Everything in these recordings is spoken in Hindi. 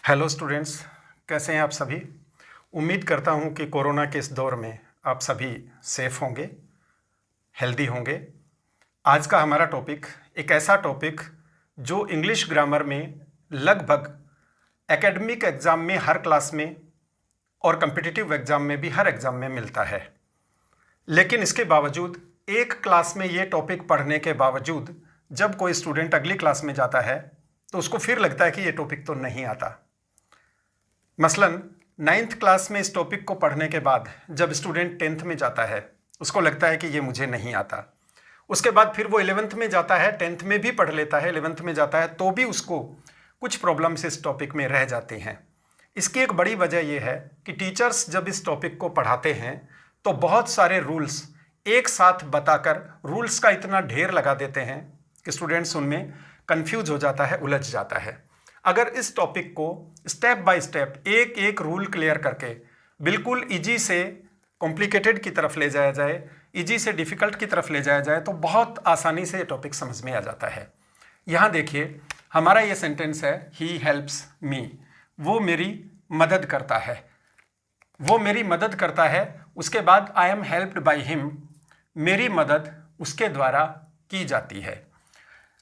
हेलो स्टूडेंट्स, कैसे हैं आप सभी। उम्मीद करता हूं कि कोरोना के इस दौर में आप सभी सेफ होंगे, हेल्दी होंगे। आज का हमारा टॉपिक एक ऐसा टॉपिक जो इंग्लिश ग्रामर में लगभग एकेडमिक एग्ज़ाम में हर क्लास में और कम्पिटिटिव एग्ज़ाम में भी हर एग्ज़ाम में मिलता है। लेकिन इसके बावजूद एक क्लास में ये टॉपिक पढ़ने के बावजूद जब कोई स्टूडेंट अगली क्लास में जाता है तो उसको फिर लगता है कि ये टॉपिक तो नहीं आता। मसलन 9th क्लास में इस टॉपिक को पढ़ने के बाद जब स्टूडेंट 10th में जाता है उसको लगता है कि ये मुझे नहीं आता। उसके बाद फिर वो 11th में जाता है, 10th में भी पढ़ लेता है, 11th में जाता है तो भी उसको कुछ प्रॉब्लम्स इस टॉपिक में रह जाते हैं। इसकी एक बड़ी वजह यह है कि टीचर्स जब इस टॉपिक को पढ़ाते हैं तो बहुत सारे रूल्स एक साथ बताकर रूल्स का इतना ढेर लगा देते हैं कि स्टूडेंट्स उनमें कन्फ्यूज हो जाता है, उलझ जाता है। अगर इस टॉपिक को स्टेप बाय स्टेप एक एक रूल क्लियर करके बिल्कुल इजी से कॉम्प्लिकेटेड की तरफ ले जाया जाए, इजी से डिफ़िकल्ट की तरफ ले जाया जाए तो बहुत आसानी से ये टॉपिक समझ में आ जाता है। यहाँ देखिए, हमारा ये सेंटेंस है ही हेल्प्स मी, वो मेरी मदद करता है, वो मेरी मदद करता है। उसके बाद I am helped by him, मेरी मदद उसके द्वारा की जाती है।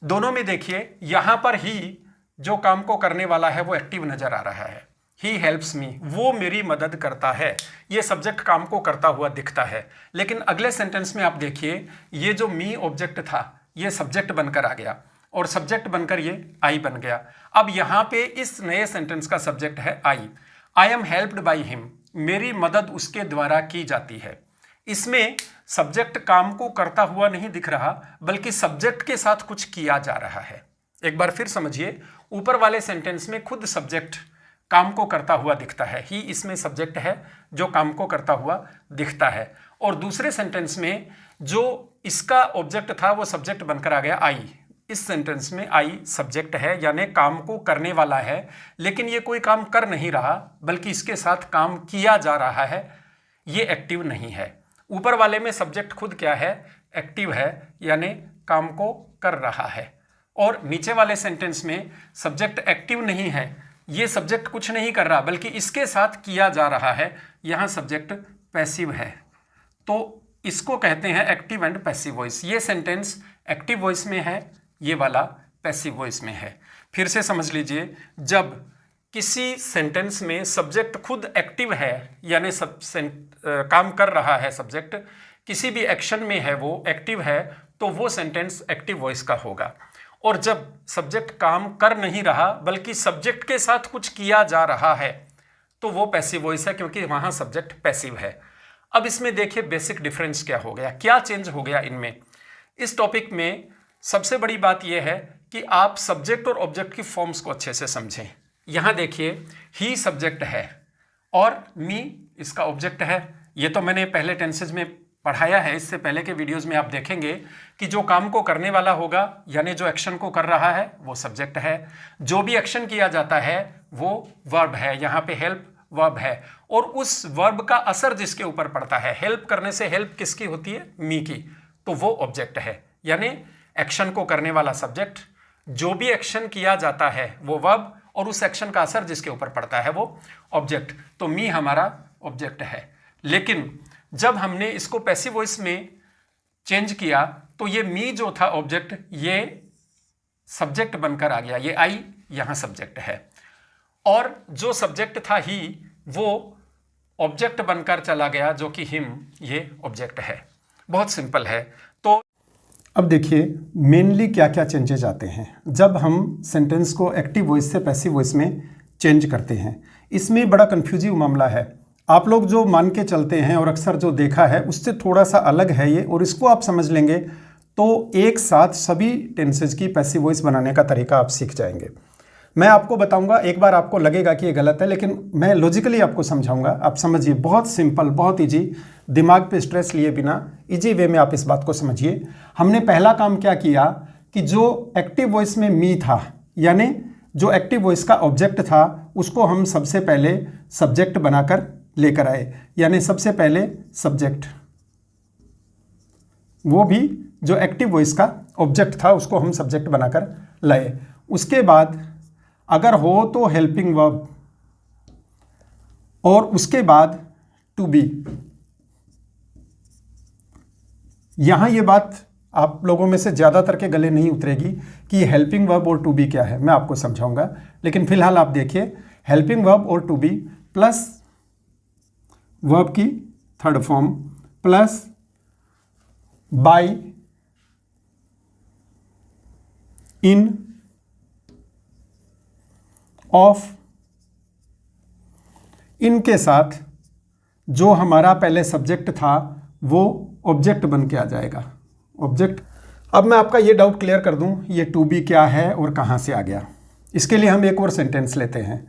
दोनों में देखिए, यहाँ पर ही जो काम को करने वाला है वो एक्टिव नजर आ रहा है। ही हेल्प्स मी, वो मेरी मदद करता है, ये सब्जेक्ट काम को करता हुआ दिखता है। लेकिन अगले सेंटेंस में आप देखिए, ये जो मी ऑब्जेक्ट था ये सब्जेक्ट बनकर आ गया और सब्जेक्ट बनकर ये आई बन गया। अब यहाँ पे इस नए सेंटेंस का सब्जेक्ट है I am helped by him, मेरी मदद उसके द्वारा की जाती है। इसमें सब्जेक्ट काम को करता हुआ नहीं दिख रहा बल्कि सब्जेक्ट के साथ कुछ किया जा रहा है। एक बार फिर समझिए, ऊपर वाले सेंटेंस में खुद सब्जेक्ट काम को करता हुआ दिखता है, ही इसमें सब्जेक्ट है जो काम को करता हुआ दिखता है। और दूसरे सेंटेंस में जो इसका ऑब्जेक्ट था वो सब्जेक्ट बनकर आ गया आई। इस सेंटेंस में आई सब्जेक्ट है यानी काम को करने वाला है, लेकिन ये कोई काम कर नहीं रहा बल्कि इसके साथ काम किया जा रहा है, ये एक्टिव नहीं है। ऊपर वाले में सब्जेक्ट खुद क्या है, एक्टिव है यानी काम को कर रहा है। और नीचे वाले सेंटेंस में सब्जेक्ट एक्टिव नहीं है, ये सब्जेक्ट कुछ नहीं कर रहा बल्कि इसके साथ किया जा रहा है, यहाँ सब्जेक्ट पैसिव है। तो इसको कहते हैं एक्टिव एंड पैसिव वॉइस। ये सेंटेंस एक्टिव वॉइस में है, ये वाला पैसिव वॉइस में है। फिर से समझ लीजिए, जब किसी सेंटेंस में सब्जेक्ट खुद एक्टिव है यानी काम कर रहा है, सब्जेक्ट किसी भी एक्शन में है, वो एक्टिव है, तो वो सेंटेंस एक्टिव वॉइस का होगा। और जब सब्जेक्ट काम कर नहीं रहा बल्कि सब्जेक्ट के साथ कुछ किया जा रहा है तो वो पैसिव वॉइस है, क्योंकि वहाँ सब्जेक्ट पैसिव है। अब इसमें देखिए बेसिक डिफरेंस क्या हो गया, क्या चेंज हो गया इनमें। इस टॉपिक में सबसे बड़ी बात यह है कि आप सब्जेक्ट और ऑब्जेक्ट की फॉर्म्स को अच्छे से समझें। यहाँ देखिए, ही सब्जेक्ट है और मी इसका ऑब्जेक्ट है। ये तो मैंने पहले टेंसेज में पढ़ाया है, इससे पहले के वीडियोस में आप देखेंगे कि जो काम को करने वाला होगा यानी जो एक्शन को कर रहा है वो सब्जेक्ट है, जो भी एक्शन किया जाता है वो वर्ब है, यहाँ पे हेल्प वर्ब है, और उस वर्ब का असर जिसके ऊपर पड़ता है, हेल्प करने से हेल्प किसकी होती है, मी की, तो वो ऑब्जेक्ट है। यानी एक्शन को करने वाला सब्जेक्ट, जो भी एक्शन किया जाता है वो वर्ब, और उस एक्शन का असर जिसके ऊपर पड़ता है वो ऑब्जेक्ट। तो मी हमारा ऑब्जेक्ट है। लेकिन जब हमने इसको पैसिव वॉइस में चेंज किया तो ये मी जो था ऑब्जेक्ट, ये सब्जेक्ट बनकर आ गया, ये आई यहाँ सब्जेक्ट है, और जो सब्जेक्ट था ही वो ऑब्जेक्ट बनकर चला गया जो कि हिम, ये ऑब्जेक्ट है। बहुत सिंपल है। तो अब देखिए मेनली क्या क्या चेंजेज आते हैं जब हम सेंटेंस को एक्टिव वॉइस से पैसिव वॉइस में चेंज करते हैं। इसमें बड़ा कन्फ्यूजिव मामला है। आप लोग जो मान के चलते हैं और अक्सर जो देखा है उससे थोड़ा सा अलग है ये, और इसको आप समझ लेंगे तो एक साथ सभी टेंसेज की पैसिव वॉइस बनाने का तरीका आप सीख जाएंगे। मैं आपको बताऊंगा, एक बार आपको लगेगा कि ये गलत है, लेकिन मैं लॉजिकली आपको समझाऊंगा, आप समझिए। बहुत सिंपल, बहुत ईजी, दिमाग पे स्ट्रेस लिए बिना ईजी वे में आप इस बात को समझिए। हमने पहला काम क्या किया कि जो एक्टिव वॉइस में मी था यानी जो एक्टिव वॉइस का ऑब्जेक्ट था उसको हम सबसे पहले सब्जेक्ट बनाकर लेकर आए, यानी सबसे पहले सब्जेक्ट, वो भी जो एक्टिव वॉइस का ऑब्जेक्ट था उसको हम सब्जेक्ट बनाकर लाए। उसके बाद अगर हो तो हेल्पिंग वर्ब और उसके बाद टू बी। यहां ये बात आप लोगों में से ज़्यादातर के गले नहीं उतरेगी कि हेल्पिंग वर्ब और टू बी क्या है, मैं आपको समझाऊंगा। लेकिन फिलहाल आप देखिए, हेल्पिंग वर्ब और टू बी प्लस वर्ब की third form plus by, in, of, इनके साथ जो हमारा पहले सब्जेक्ट था वो ऑब्जेक्ट बन के आ जाएगा, ऑब्जेक्ट। अब मैं आपका ये डाउट क्लियर कर दूं, ये टू बी क्या है और कहाँ से आ गया। इसके लिए हम एक और सेंटेंस लेते हैं।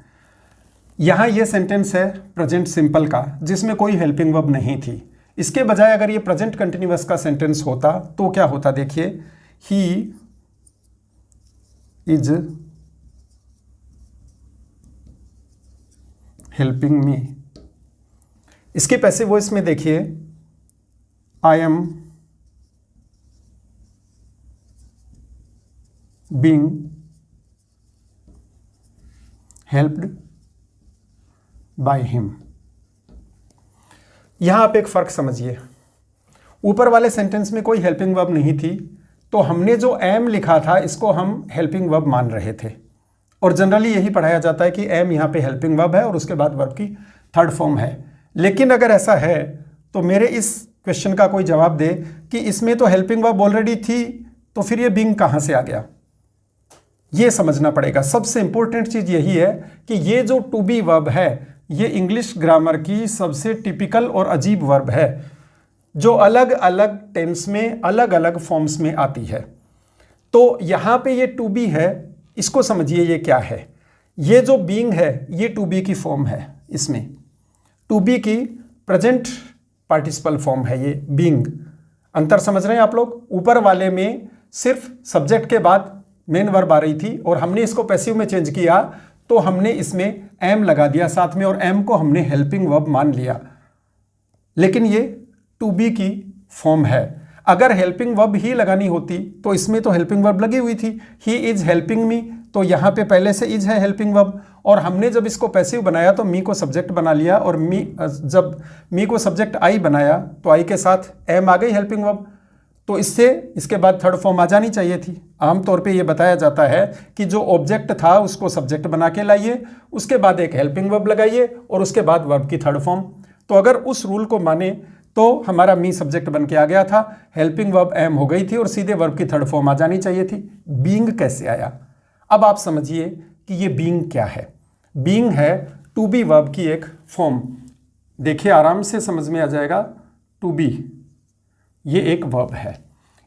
यहाँ ये सेंटेंस है प्रेजेंट सिंपल का, जिसमें कोई हेल्पिंग वर्ब नहीं थी। इसके बजाय अगर ये प्रेजेंट कंटिन्यूअस का सेंटेंस होता तो क्या होता, देखिए, ही इज हेल्पिंग मी। इसके पैसिव वॉइस में देखिए, I am being helped by him. यहां आप एक फर्क समझिए, ऊपर वाले सेंटेंस में कोई हेल्पिंग वर्ब नहीं थी, तो हमने जो एम लिखा था इसको हम हेल्पिंग वर्ब मान रहे थे। और जनरली यही पढ़ाया जाता है कि एम यहाँ पे हेल्पिंग वर्ब है और उसके बाद वर्ब की थर्ड फॉर्म है। लेकिन अगर ऐसा है तो मेरे इस क्वेश्चन का कोई जवाब दे कि इसमें तो हेल्पिंग वर्ब ऑलरेडी थी, तो फिर ये बीइंग कहाँ से आ गया, ये समझना पड़ेगा। सबसे इंपॉर्टेंट चीज़ यही है कि ये जो टू बी वर्ब है ये इंग्लिश ग्रामर की सबसे टिपिकल और अजीब वर्ब है, जो अलग अलग टेंस में अलग अलग फॉर्म्स में आती है। तो यहाँ पे ये टू बी है, इसको समझिए ये क्या है। ये जो बीइंग है ये टू बी की फॉर्म है, इसमें टू बी की प्रेजेंट पार्टिसिपल फॉर्म है ये बीइंग। अंतर समझ रहे हैं आप लोग? ऊपर वाले में सिर्फ सब्जेक्ट के बाद मेन वर्ब आ रही थी और हमने इसको पैसिव में चेंज किया तो हमने इसमें एम लगा दिया साथ में और एम को हमने हेल्पिंग वर्ब मान लिया। लेकिन ये टू बी की फॉर्म है। अगर हेल्पिंग वर्ब ही लगानी होती तो इसमें तो हेल्पिंग वर्ब लगी हुई थी, ही इज हेल्पिंग मी, तो यहाँ पे पहले से इज है हेल्पिंग वर्ब। और हमने जब इसको पैसिव बनाया तो मी को सब्जेक्ट बना लिया, और जब मी को सब्जेक्ट आई बनाया तो आई के साथ एम आ गई हेल्पिंग वर्ब। तो इससे इसके बाद थर्ड फॉर्म आ जानी चाहिए थी। आमतौर पे ये बताया जाता है कि जो ऑब्जेक्ट था उसको सब्जेक्ट बना के लाइए, उसके बाद एक हेल्पिंग वर्ब लगाइए और उसके बाद वर्ब की थर्ड फॉर्म। तो अगर उस रूल को माने तो हमारा मी सब्जेक्ट बन के आ गया था, हेल्पिंग वर्ब एम हो गई थी और सीधे वर्ब की थर्ड फॉर्म आ जानी चाहिए थी। बीइंग कैसे आया? अब आप समझिए कि ये बीइंग क्या है। बीइंग है टू बी वर्ब की एक फॉर्म। देखिए आराम से समझ में आ जाएगा। टू बी ये एक वर्ब है,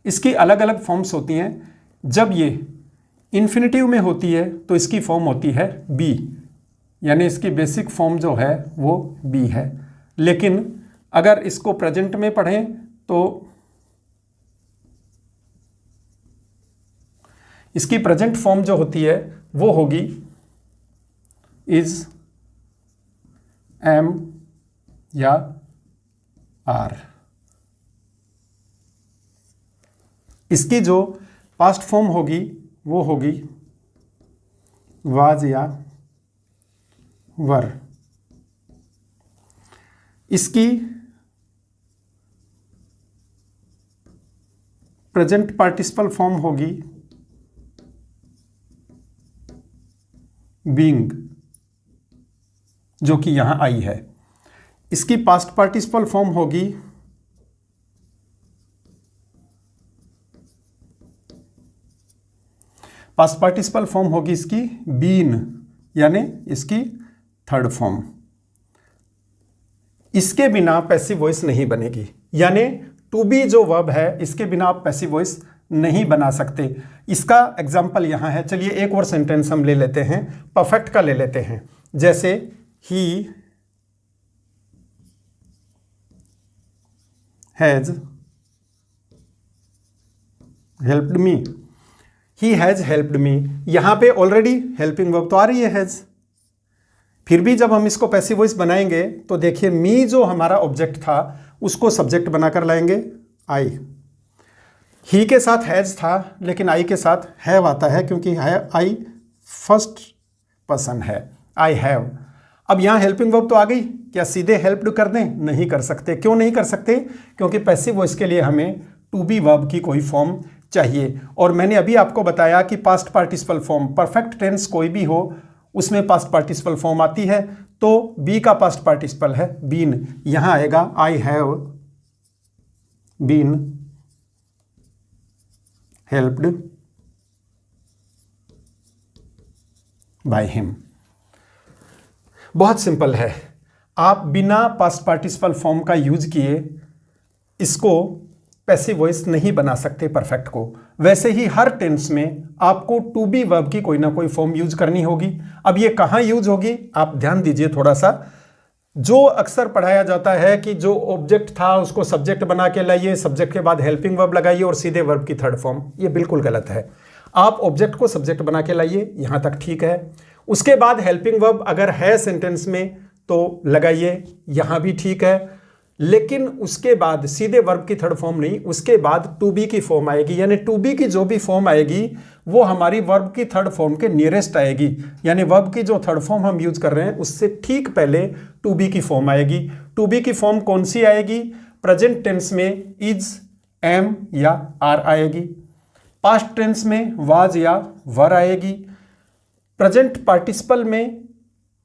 इसकी अलग अलग फॉर्म्स होती हैं। जब ये इन्फिनिटिव में होती है तो इसकी फॉर्म होती है बी, यानी इसकी बेसिक फॉर्म जो है वो बी है। लेकिन अगर इसको प्रेजेंट में पढ़ें तो इसकी प्रेजेंट फॉर्म जो होती है वो होगी इज, एम या आर। इसकी जो पास्ट फॉर्म होगी वो होगी वाज या वर। इसकी प्रेजेंट पार्टिसिपल फॉर्म होगी बीइंग, जो कि यहां आई है। इसकी पास्ट पार्टिसिपल फॉर्म होगी पास्ट पार्टिसिपल फॉर्म होगी इसकी बीन, यानी इसकी थर्ड फॉर्म। इसके बिना पैसिव वॉइस नहीं बनेगी, यानी टू बी जो वर्ब है इसके बिना आप पैसिव वॉइस नहीं बना सकते। इसका एग्जाम्पल यहां है। चलिए एक और सेंटेंस हम ले लेते हैं, परफेक्ट का ले लेते हैं। जैसे he has helped me. He has helped me, यहां पे ऑलरेडी हेल्पिंग वर्ब तो आ रही है हैज। फिर भी जब हम इसको पैसिव वॉइस बनाएंगे तो देखिए मी जो हमारा ऑब्जेक्ट था उसको सब्जेक्ट बनाकर लाएंगे आई। ही के साथ हैज था लेकिन आई के साथ हैव आता है, क्योंकि आई फर्स्ट पर्सन है, आई हैव। अब यहाँ हेल्पिंग वर्ब तो आ गई, क्या सीधे हेल्प्ड कर दें? नहीं कर सकते। क्यों नहीं कर सकते? क्योंकि पैसिव वॉइस के लिए हमें टू बी वर्ब की कोई फॉर्म चाहिए। और मैंने अभी आपको बताया कि past participle form, perfect tense कोई भी हो उसमें पास्ट पार्टिसिपल फॉर्म आती है। तो बी का पास्ट पार्टिसिपल है बीन, यहां आएगा I have been helped by him. बहुत सिंपल है, आप बिना पास्ट पार्टिसिपल फॉर्म का यूज किए इसको पैसिव वॉइस नहीं बना सकते परफेक्ट को। वैसे ही हर टेंस में आपको टू बी वर्ब की कोई ना कोई फॉर्म यूज करनी होगी। अब ये कहाँ यूज होगी आप ध्यान दीजिए थोड़ा सा। जो अक्सर पढ़ाया जाता है कि जो ऑब्जेक्ट था उसको सब्जेक्ट बना के लाइए, सब्जेक्ट के बाद हेल्पिंग वर्ब लगाइए और सीधे वर्ब की थर्ड फॉर्म, ये बिल्कुल गलत है। आप ऑब्जेक्ट को सब्जेक्ट बना के लाइए, यहां तक ठीक है। उसके बाद हेल्पिंग वर्ब अगर है सेंटेंस में तो लगाइए, यहां भी ठीक है। लेकिन उसके बाद सीधे वर्ब की थर्ड फॉर्म नहीं, उसके बाद टू बी की फॉर्म आएगी। यानी टू बी की जो भी फॉर्म आएगी वो हमारी वर्ब की थर्ड फॉर्म के नियरेस्ट आएगी। यानी वर्ब की जो थर्ड फॉर्म हम यूज कर रहे हैं उससे ठीक पहले टू बी की फॉर्म आएगी। टू बी की फॉर्म कौन सी आएगी? प्रेजेंट टेंस में इज, एम या आर आएगी। पास्ट टेंस में वाज या वर आएगी। प्रेजेंट पार्टिसिपल में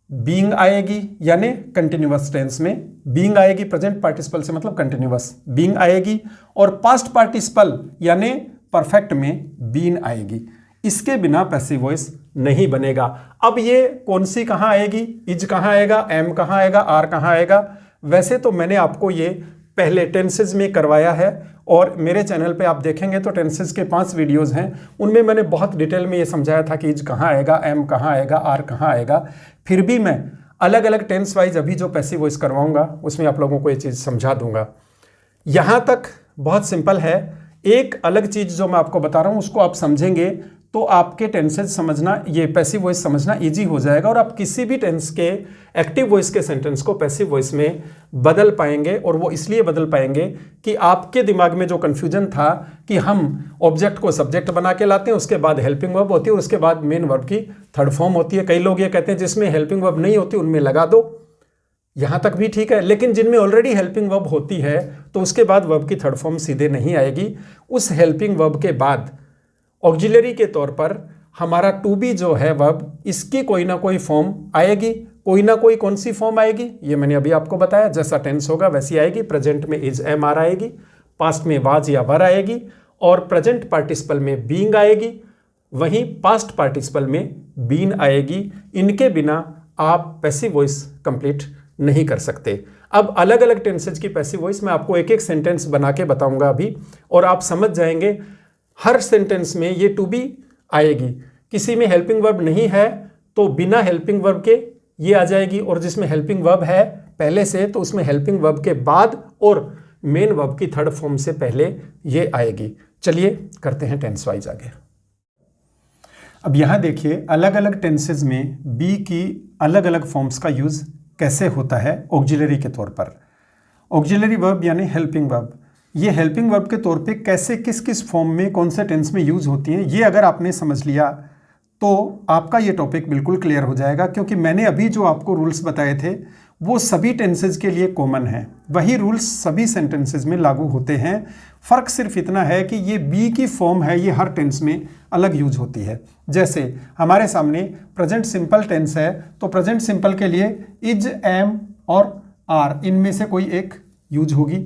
बीइंग आएगी, यानी कंटिन्यूअस टेंस में बीइंग आएगी। प्रेजेंट पार्टिसिपल से मतलब कंटिन्यूअस, बीइंग आएगी। और पास्ट पार्टिसिपल यानी परफेक्ट में बीन आएगी। इसके बिना पैसिव वॉइस नहीं बनेगा। अब ये कौन सी कहाँ आएगी? इज कहाँ आएगा, एम कहाँ आएगा, आर कहाँ आएगा? वैसे तो मैंने आपको ये पहले टेंसेज में करवाया है और मेरे चैनल पे आप देखेंगे तो टेंसेज के 5 वीडियोस हैं, उनमें मैंने बहुत डिटेल में ये समझाया था कि इज कहाँ आएगा, एम कहाँ आएगा, आर कहाँ आएगा। फिर भी मैं अलग अलग टेंस वाइज अभी जो पैसिव वॉइस करवाऊंगा उसमें आप लोगों को ये चीज़ समझा दूंगा। यहाँ तक बहुत सिंपल है। एक अलग चीज़ जो मैं आपको बता रहा हूँ उसको आप समझेंगे तो आपके टेंसेज समझना, ये पैसिव वॉइस समझना इजी हो जाएगा और आप किसी भी टेंस के एक्टिव वॉइस के सेंटेंस को पैसिव वॉइस में बदल पाएंगे। और वो इसलिए बदल पाएंगे कि आपके दिमाग में जो कन्फ्यूजन था कि हम ऑब्जेक्ट को सब्जेक्ट बना के लाते हैं, उसके बाद हेल्पिंग वर्ब होती है और उसके बाद मेन वर्ब की थर्ड फॉर्म होती है। कई लोग ये कहते हैं जिसमें हेल्पिंग वर्ब नहीं होती उनमें लगा दो, यहाँ तक भी ठीक है। लेकिन जिनमें ऑलरेडी हेल्पिंग वर्ब होती है तो उसके बाद वर्ब की थर्ड फॉर्म सीधे नहीं आएगी। उस हेल्पिंग वर्ब के बाद ऑक्सिलरी के तौर पर हमारा टू बी जो है वर्ब, इसकी कोई ना कोई फॉर्म आएगी। कोई ना कोई कौन सी फॉर्म आएगी ये मैंने अभी आपको बताया, जैसा टेंस होगा वैसी आएगी। प्रेजेंट में इज, एम, आर आएगी, पास्ट में वाज या वर आएगी और प्रेजेंट पार्टिसिपल में बीइंग आएगी, वहीं पास्ट पार्टिसिपल में बीन आएगी। इनके बिना आप पैसिव वॉइस कंप्लीट नहीं कर सकते। अब अलग अलग टेंसेज की पैसिव वॉइस मैं आपको एक एक सेंटेंस बना के बताऊंगा अभी और आप समझ जाएंगे। हर सेंटेंस में ये टू बी आएगी। किसी में हेल्पिंग वर्ब नहीं है तो बिना हेल्पिंग वर्ब के ये आ जाएगी, और जिसमें हेल्पिंग वर्ब है पहले से तो उसमें हेल्पिंग वर्ब के बाद और मेन वर्ब की थर्ड फॉर्म से पहले ये आएगी। चलिए करते हैं टेंस वाइज आगे। अब यहाँ देखिए अलग अलग टेंसेज में बी की अलग अलग फॉर्म्स का यूज कैसे होता है ऑक्सिलरी के तौर पर। ऑक्सिलरी वर्ब यानी हेल्पिंग वर्ब, ये हेल्पिंग वर्ब के तौर पे कैसे किस किस फॉर्म में कौन से टेंस में यूज होती हैं, ये अगर आपने समझ लिया तो आपका ये टॉपिक बिल्कुल क्लियर हो जाएगा। क्योंकि मैंने अभी जो आपको रूल्स बताए थे वो सभी टेंसेज के लिए कॉमन है, वही रूल्स सभी सेंटेंसेज में लागू होते हैं। फ़र्क सिर्फ इतना है कि ये बी की फॉर्म है, ये हर टेंस में अलग यूज होती है। जैसे हमारे सामने प्रेजेंट सिंपल टेंस है तो प्रेजेंट सिंपल के लिए इज, एम और आर इनमें से कोई एक यूज होगी।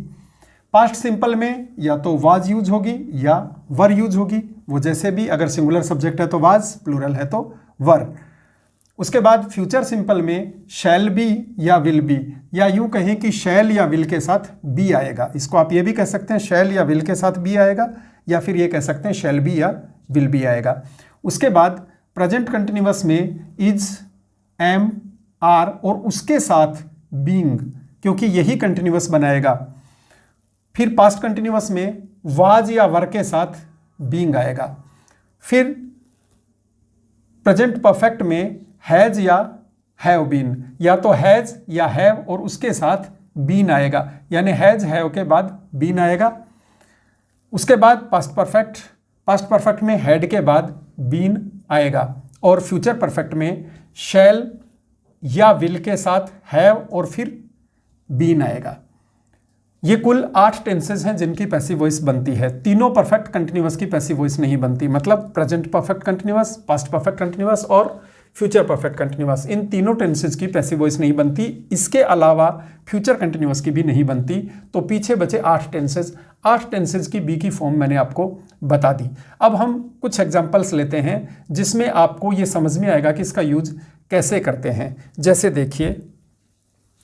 पास्ट सिंपल में या तो वाज यूज होगी या वर यूज होगी, वो जैसे भी, अगर सिंगुलर सब्जेक्ट है तो वाज, प्लूरल है तो वर। उसके बाद फ्यूचर सिंपल में शैल बी या विल बी, या यूं कहें कि शैल या विल के साथ बी आएगा। इसको आप ये भी कह सकते हैं शैल या विल के साथ बी आएगा, या फिर ये कह सकते हैं शैल बी या विल बी आएगा। उसके बाद प्रेजेंट कंटिन्यूअस में इज, एम, आर और उसके साथ बीइंग, क्योंकि यही कंटिन्यूअस बनाएगा। फिर पास्ट कंटिन्यूअस में वाज या वर के साथ बीइंग आएगा। फिर प्रेजेंट परफेक्ट में हैज या हैव बीन, या तो हैज या हैव और उसके साथ बीन आएगा, यानी हैज हैव के बाद बीन आएगा। उसके बाद पास्ट परफेक्ट में हैड के बाद बीन आएगा। और फ्यूचर परफेक्ट में शैल या विल के साथ हैव और फिर बीन आएगा। ये कुल 8 टेंसेज हैं जिनकी पैसिव वॉइस बनती है। तीनों परफेक्ट कंटिन्यूअस की पैसिव वॉइस नहीं बनती, मतलब present perfect continuous, past perfect continuous और फ्यूचर परफेक्ट कंटिन्यूअस, इन तीनों टेंसेज की पैसिव वॉइस नहीं बनती। इसके अलावा फ्यूचर कंटिन्यूअस की भी नहीं बनती। तो पीछे बचे 8 टेंसेज की बी की फॉर्म मैंने आपको बता दी। अब हम कुछ एग्जांपल्स लेते हैं जिसमें आपको ये समझ में आएगा कि इसका यूज कैसे करते हैं। जैसे देखिए,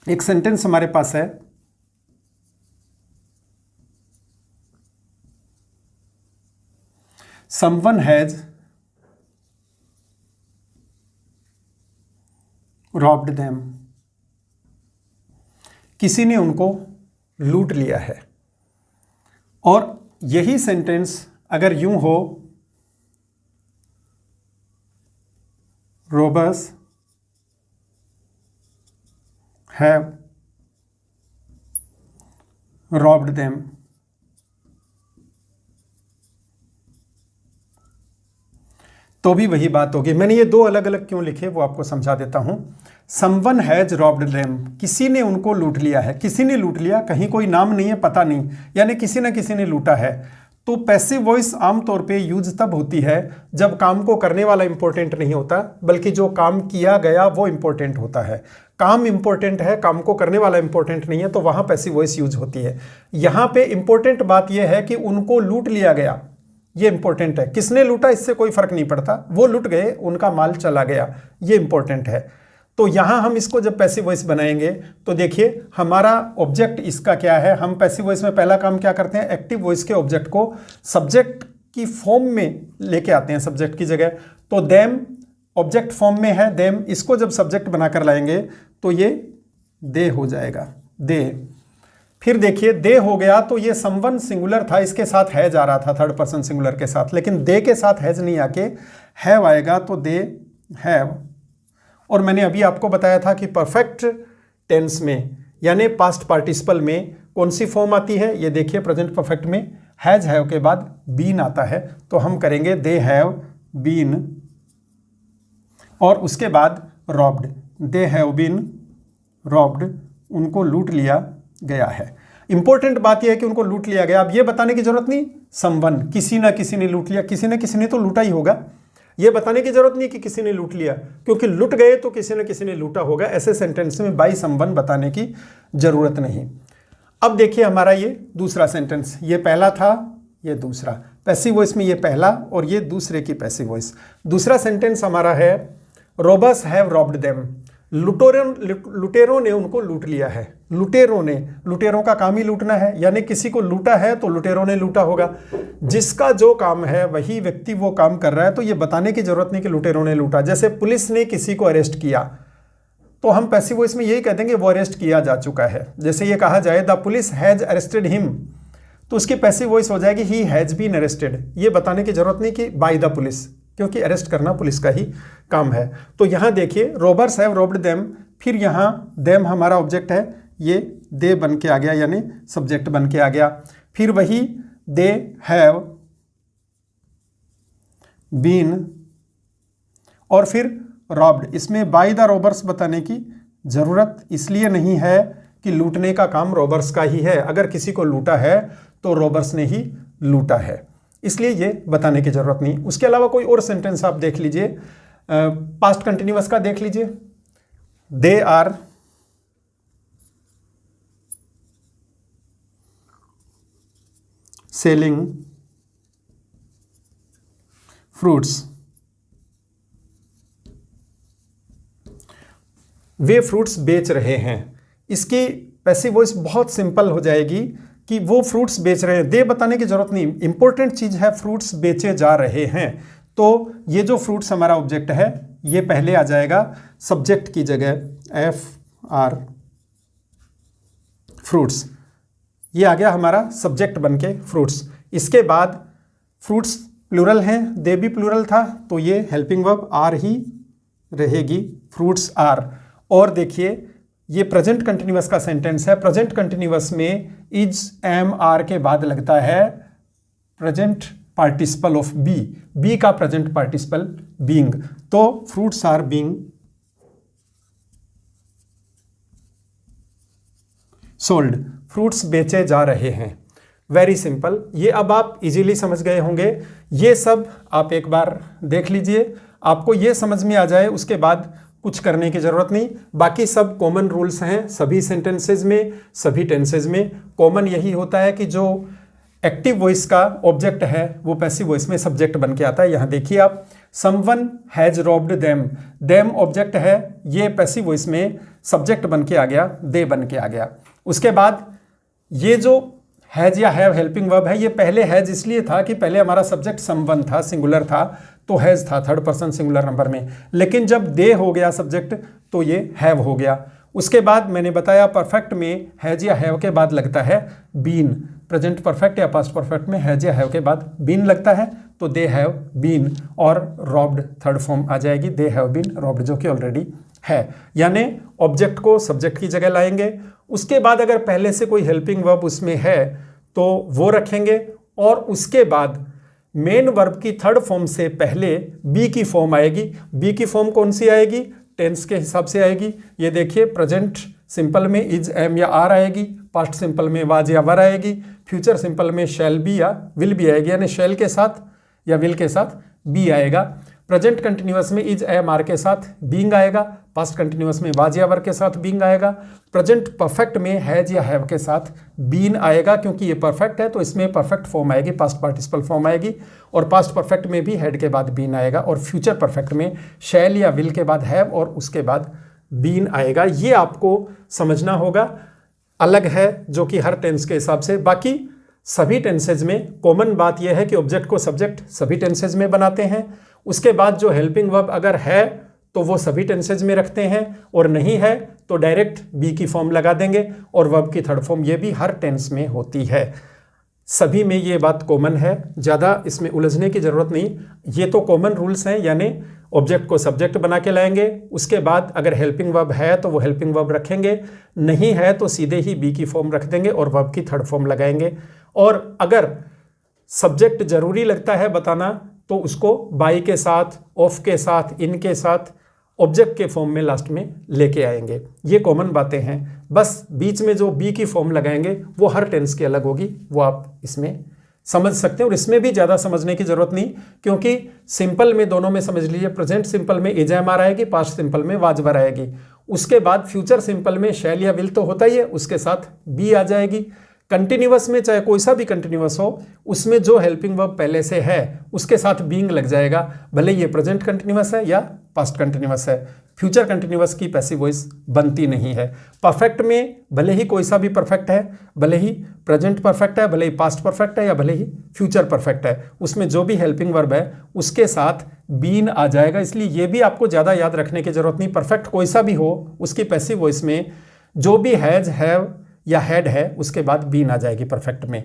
एक सेंटेंस हमारे पास है, someone has robbed them, किसी ने उनको लूट लिया है। और यही सेंटेंस अगर यूं हो, robbers have robbed them, तो भी वही बात होगी। मैंने ये 2 अलग अलग क्यों लिखे वो आपको समझा देता हूं। समवन हैज रॉब्ड देम, किसी ने उनको लूट लिया है। किसी ने लूट लिया, कहीं कोई नाम नहीं है, पता नहीं, यानी किसी ना किसी ने लूटा है। तो पैसिव वॉइस आमतौर पे यूज तब होती है जब काम को करने वाला इंपॉर्टेंट नहीं होता, बल्कि जो काम किया गया वो इंपॉर्टेंट होता है। काम इंपॉर्टेंट है, काम को करने वाला इंपॉर्टेंट नहीं है, तो वहां पैसिव वॉइस यूज होती है। यहां पे इंपॉर्टेंट बात यह है कि उनको लूट लिया गया, ये इंपॉर्टेंट है। किसने लूटा इससे कोई फर्क नहीं पड़ता, वो लूट गए, उनका माल चला गया, ये इंपॉर्टेंट है। तो यहां हम इसको जब पैसिव वॉइस बनाएंगे तो देखिए हमारा ऑब्जेक्ट इसका क्या है। हम पैसिव वॉइस में पहला काम क्या करते हैं, एक्टिव वॉइस के ऑब्जेक्ट को सब्जेक्ट की फॉर्म में लेके आते हैं, सब्जेक्ट की जगह। तो देम ऑब्जेक्ट फॉर्म में है, देम, इसको जब सब्जेक्ट बनाकर लाएंगे तो ये दे हो जाएगा, दे। फिर देखिए दे हो गया तो ये समवन सिंगुलर था, इसके साथ हैज आ रहा था, थर्ड पर्सन सिंगुलर के साथ, लेकिन दे के साथ हैज नहीं आके हैव आएगा, तो दे हैव। और मैंने अभी आपको बताया था कि परफेक्ट टेंस में यानी पास्ट पार्टिसिपल में कौन सी फॉर्म आती है, ये देखिए प्रेजेंट परफेक्ट में हैज हैव के बाद बीन आता है। तो हम करेंगे दे हैव बीन और उसके बाद robbed, they have been robbed, उनको लूट लिया गया है। इंपॉर्टेंट बात यह है कि उनको लूट लिया गया। अब यह बताने की जरूरत नहीं समवन, किसी ना किसी ने लूट लिया, किसी ना किसी ने तो लूटा ही होगा। यह बताने की जरूरत नहीं कि किसी ने लूट लिया, क्योंकि लूट गए तो किसी ना किसी ने लूटा होगा। ऐसे सेंटेंस में बाय समवन बताने की जरूरत नहीं। अब देखिए हमारा ये दूसरा सेंटेंस, ये पहला था, ये दूसरा। पैसिव वॉइस में ये पहला और ये दूसरे की पैसिव वॉइस। दूसरा सेंटेंस हमारा है रोबर्स हैव रॉब्ड देम, लुटेरों ने उनको लूट लिया है। लुटेरों ने, लुटेरों का काम ही लूटना है, यानी किसी को लूटा है तो लुटेरों ने लूटा होगा। जिसका जो काम है वही व्यक्ति वो काम कर रहा है, तो ये बताने की जरूरत नहीं कि लुटेरों ने लूटा। जैसे पुलिस ने किसी को अरेस्ट किया तो हम पैसिव वॉइस में यही कह देंगे वो अरेस्ट किया जा चुका है। जैसे ये कहा जाए the police has arrested him, तो उसकी पैसिव वॉइस हो जाएगी ही हैज बीन अरेस्टेड। ये बताने की जरूरत नहीं कि बाय द पुलिस, क्योंकि अरेस्ट करना पुलिस का ही काम है। तो यहां देखिए रोबर्स हैव रॉब्ड देम, फिर यहां देम हमारा ऑब्जेक्ट है, ये दे बन के आ गया, यानी सब्जेक्ट बन के आ गया। फिर वही दे हैव बीन और फिर रॉब्ड। इसमें बाय द रॉबर्स बताने की जरूरत इसलिए नहीं है कि लूटने का काम रॉबर्स का ही है। अगर किसी को लूटा है तो रॉबर्स ने ही लूटा है, इसलिए ये बताने की जरूरत नहीं। उसके अलावा कोई और सेंटेंस आप देख लीजिए, पास्ट कंटिन्यूअस का देख लीजिए। दे आर सेलिंग फ्रूट्स, वे फ्रूट्स बेच रहे हैं। इसकी पैसिव वॉइस बहुत सिंपल हो जाएगी कि वो फ्रूट्स बेच रहे हैं। दे बताने की जरूरत नहीं, इंपॉर्टेंट चीज है फ्रूट्स बेचे जा रहे हैं। तो ये जो फ्रूट्स हमारा ऑब्जेक्ट है ये पहले आ जाएगा सब्जेक्ट की जगह, एफ आर फ्रूट्स, ये आ गया हमारा सब्जेक्ट बनके फ्रूट्स। इसके बाद फ्रूट्स प्लूरल हैं, दे भी प्लूरल था, तो ये हेल्पिंग वर्ब आर ही रहेगी, फ्रूट्स आर। और देखिए ये प्रेजेंट कंटिन्यूअस का सेंटेंस है। प्रेजेंट कंटिन्यूअस में इज एम आर के बाद लगता है present participle of be, be का प्रेजेंट पार्टिसिपल बीइंग। तो fruits are being sold, fruits बेचे जा रहे हैं। वेरी सिंपल, ये अब आप इजीली समझ गए होंगे। ये सब आप एक बार देख लीजिए, आपको ये समझ में आ जाए, उसके बाद कुछ करने की ज़रूरत नहीं। बाकी सब कॉमन रूल्स हैं सभी सेंटेंसेज में, सभी टेंसेज में। कॉमन यही होता है कि जो एक्टिव वॉइस का ऑब्जेक्ट है वो पैसिव वॉइस में सब्जेक्ट बन के आता है। यहाँ देखिए आप, someone has robbed them, them object है, ये पैसिव वॉइस में सब्जेक्ट बन के आ गया, दे बन के आ गया। उसके बाद ये जो हैज या हैव हेल्पिंग वर्ब है, ये पहले हैज इसलिए था कि पहले हमारा सब्जेक्ट समवन था, सिंगुलर था, तो हैज था थर्ड पर्सन सिंगुलर नंबर में। लेकिन जब दे हो गया सब्जेक्ट तो ये हैव हो गया। उसके बाद मैंने बताया परफेक्ट में हैज या हैव के बाद लगता है बीन, प्रेजेंट परफेक्ट या पास्ट परफेक्ट में हैज या हैव के बाद बीन लगता है, तो दे हैव बीन, और रॉब्ड थर्ड फॉर्म आ जाएगी, दे हैव बीन रॉब्ड, जो कि ऑलरेडी है। यानी ऑब्जेक्ट को सब्जेक्ट की जगह लाएंगे। उसके बाद अगर पहले से कोई हेल्पिंग वर्ब उसमें है तो वो रखेंगे, और उसके बाद मेन वर्ब की थर्ड फॉर्म से पहले बी की फॉर्म आएगी। बी की फॉर्म कौन सी आएगी? टेंस के हिसाब से आएगी। ये देखिए, प्रेजेंट सिंपल में इज, एम या आर आएगी, पास्ट सिंपल में वाज या वर आएगी, फ्यूचर सिंपल में शैल बी या विल बी आएगी, यानी शैल के साथ या विल के साथ बी आएगा। प्रेजेंट कंटिन्यूअस में इज, एम, आर के साथ बीइंग आएगा, पास्ट कंटिन्यूअस में वाज या वर के साथ बीइंग आएगा, प्रेजेंट परफेक्ट में हैज या हैव के साथ बीन आएगा, क्योंकि ये परफेक्ट है तो इसमें परफेक्ट फॉर्म आएगी, पास्ट पार्टिसिपल फॉर्म आएगी, और पास्ट परफेक्ट में भी हैड के बाद बीन आएगा, और फ्यूचर परफेक्ट में शैल या विल के बाद हैव और उसके बाद बीन आएगा। ये आपको समझना होगा, अलग है जो कि हर टेंस के हिसाब से। बाकी सभी टेंसेज में कॉमन बात यह है कि ऑब्जेक्ट को सब्जेक्ट सभी टेंसेज में बनाते हैं। उसके बाद जो हेल्पिंग वर्ब अगर है तो वो सभी टेंसेज में रखते हैं, और नहीं है तो डायरेक्ट बी की फॉर्म लगा देंगे, और वर्ब की थर्ड फॉर्म ये भी हर टेंस में होती है। सभी में ये बात कॉमन है, ज़्यादा इसमें उलझने की ज़रूरत नहीं। ये तो कॉमन रूल्स हैं, यानी ऑब्जेक्ट को सब्जेक्ट बना के लाएंगे, उसके बाद अगर हेल्पिंग वर्ब है तो वो हेल्पिंग वर्ब रखेंगे, नहीं है तो सीधे ही बी की फॉर्म रख देंगे और वर्ब की थर्ड फॉर्म लगाएंगे। और अगर सब्जेक्ट जरूरी लगता है बताना तो उसको बाई के साथ, ऑफ के साथ, इन के साथ ऑब्जेक्ट के फॉर्म में लास्ट में लेके आएंगे। ये कॉमन बातें हैं, बस बीच में जो बी की फॉर्म लगाएंगे वो हर टेंस की अलग होगी, वो आप इसमें समझ सकते हैं। और इसमें भी ज़्यादा समझने की ज़रूरत नहीं, क्योंकि सिंपल में दोनों में समझ लीजिए, प्रेजेंट सिंपल में इज, एम, आर आएगी, पास्ट सिंपल में वाज, वर आएगी। उसके बाद फ्यूचर सिंपल में शैल या विल तो होता ही है, उसके साथ बी आ जाएगी। कंटिन्यूअस में चाहे कोई सा भी कंटिन्यूअस हो, उसमें जो हेल्पिंग वर्ब पहले से है उसके साथ बीइंग लग जाएगा, भले ये प्रेजेंट कंटिन्यूअस है या पास्ट कंटिन्यूअस है। फ्यूचर कंटिन्यूअस की पैसिव वॉइस बनती नहीं है। परफेक्ट में भले ही कोई सा भी परफेक्ट है, भले ही प्रेजेंट परफेक्ट है, भले ही पास्ट परफेक्ट है, या भले ही फ्यूचर परफेक्ट है, उसमें जो भी हेल्पिंग वर्ब है उसके साथ बीन आ जाएगा। इसलिए ये भी आपको ज़्यादा याद रखने की जरूरत नहीं। परफेक्ट कोई सा भी हो, उसकी पैसिव वॉइस में जो भी हैज, हैव या हैड है उसके बाद बीन आ जाएगी परफेक्ट में।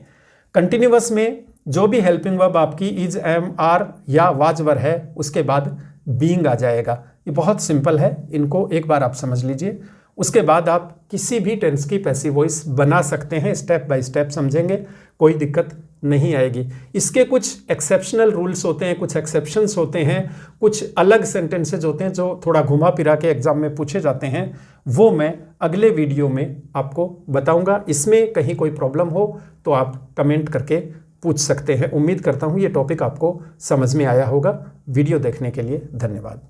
कंटिन्यूअस में जो भी हेल्पिंग वर्ब आपकी इज, एम, आर या वाज, वर है उसके बाद बीइंग आ जाएगा। ये बहुत सिंपल है, इनको एक बार आप समझ लीजिए, उसके बाद आप किसी भी टेंस की पैसिव वॉइस बना सकते हैं। स्टेप बाय स्टेप समझेंगे, कोई दिक्कत नहीं आएगी। इसके कुछ एक्सेप्शनल रूल्स होते हैं, कुछ एक्सेप्शंस होते हैं, कुछ अलग सेंटेंसेज होते हैं जो थोड़ा घुमा फिरा के एग्जाम में पूछे जाते हैं, वो मैं अगले वीडियो में आपको बताऊंगा। इसमें कहीं कोई प्रॉब्लम हो तो आप कमेंट करके पूछ सकते हैं। उम्मीद करता हूँ ये टॉपिक आपको समझ में आया होगा। वीडियो देखने के लिए धन्यवाद।